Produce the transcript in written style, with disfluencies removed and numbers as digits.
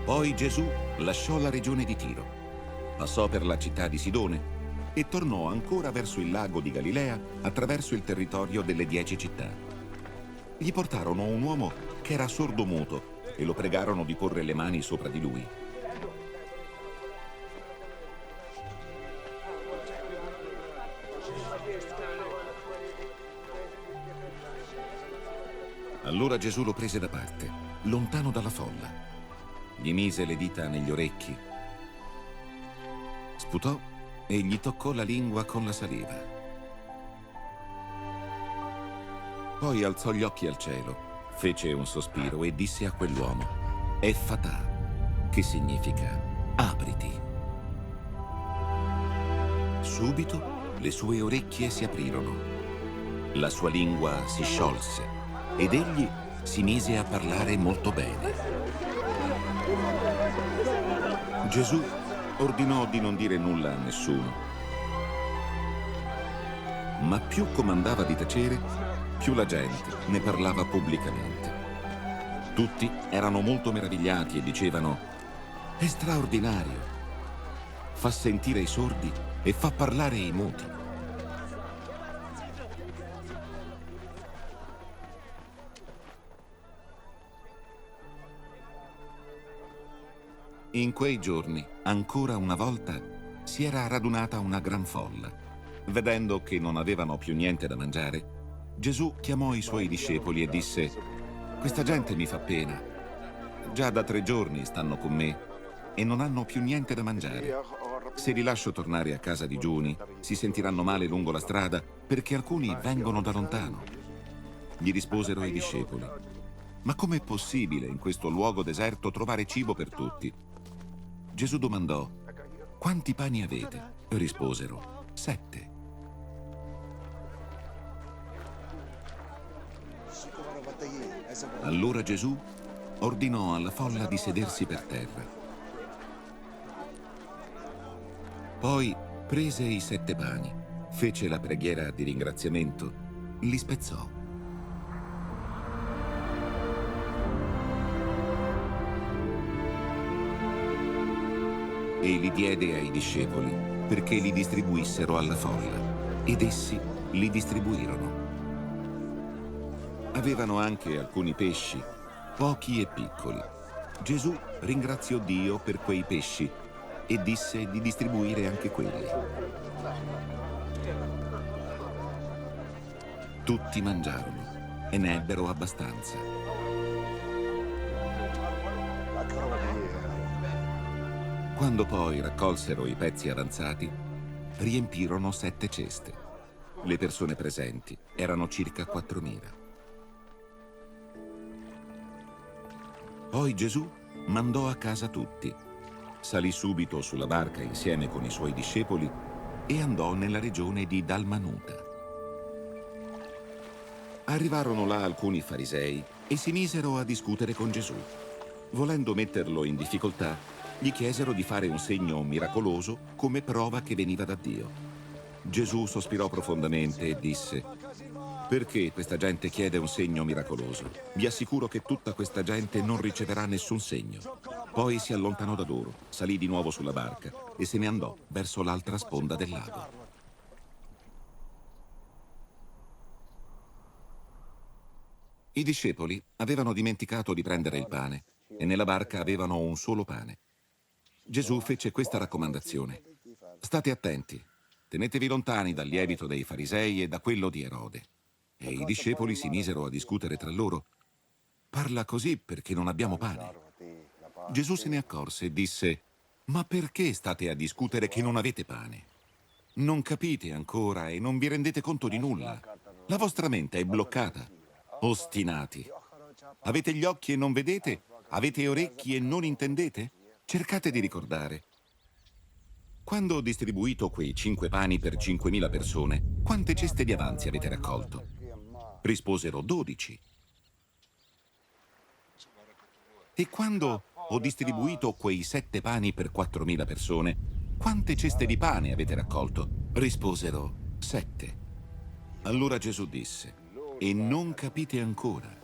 Poi Gesù lasciò la regione di Tiro, passò per la città di Sidone e tornò ancora verso il lago di Galilea attraverso il territorio delle 10 città. Gli portarono un uomo che era sordomuto e lo pregarono di porre le mani sopra di lui. Allora Gesù lo prese da parte, lontano dalla folla. Gli mise le dita negli orecchi, sputò e gli toccò la lingua con la saliva. Poi alzò gli occhi al cielo, fece un sospiro e disse a quell'uomo: Effatà, che significa apriti. Subito le sue orecchie si aprirono, la sua lingua si sciolse ed egli si mise a parlare molto bene. Gesù ordinò di non dire nulla a nessuno, ma più comandava di tacere, più la gente ne parlava pubblicamente. Tutti erano molto meravigliati e dicevano: è straordinario, fa sentire i sordi e fa parlare i muti. In quei giorni, ancora una volta, si era radunata una gran folla. Vedendo che non avevano più niente da mangiare, Gesù chiamò i suoi discepoli e disse: questa gente mi fa pena. Già da 3 giorni stanno con me e non hanno più niente da mangiare. Se li lascio tornare a casa digiuni, si sentiranno male lungo la strada perché alcuni vengono da lontano. Gli risposero i discepoli: ma com'è possibile in questo luogo deserto trovare cibo per tutti? Gesù domandò: quanti pani avete? Risposero: 7. Allora Gesù ordinò alla folla di sedersi per terra. Poi prese i 7 pani, fece la preghiera di ringraziamento, li spezzò. E li diede ai discepoli perché li distribuissero alla folla, ed essi li distribuirono. Avevano anche alcuni pesci, pochi e piccoli. Gesù ringraziò Dio per quei pesci e disse di distribuire anche quelli. Tutti mangiarono e ne ebbero abbastanza. Quando poi raccolsero i pezzi avanzati, riempirono 7 ceste. Le persone presenti erano circa 4.000. Poi Gesù mandò a casa tutti, salì subito sulla barca insieme con i suoi discepoli e andò nella regione di Dalmanuta. Arrivarono là alcuni farisei e si misero a discutere con Gesù. Volendo metterlo in difficoltà, gli chiesero di fare un segno miracoloso come prova che veniva da Dio. Gesù sospirò profondamente e disse: perché questa gente chiede un segno miracoloso? Vi assicuro che tutta questa gente non riceverà nessun segno. Poi si allontanò da loro, salì di nuovo sulla barca e se ne andò verso l'altra sponda del lago. I discepoli avevano dimenticato di prendere il pane e nella barca avevano un solo pane. Gesù fece questa raccomandazione: state attenti, tenetevi lontani dal lievito dei farisei e da quello di Erode. E i discepoli si misero a discutere tra loro: parla così perché non abbiamo pane. Gesù se ne accorse e disse: ma perché state a discutere che non avete pane? Non capite ancora e non vi rendete conto di nulla. La vostra mente è bloccata. Ostinati. Avete gli occhi e non vedete? Avete orecchi e non intendete? Cercate di ricordare. Quando ho distribuito quei 5 pani per 5.000 persone, quante ceste di avanzi avete raccolto? Risposero: 12. E quando ho distribuito quei 7 pani per 4.000 persone, quante ceste di pane avete raccolto? Risposero: 7. Allora Gesù disse: e non capite ancora?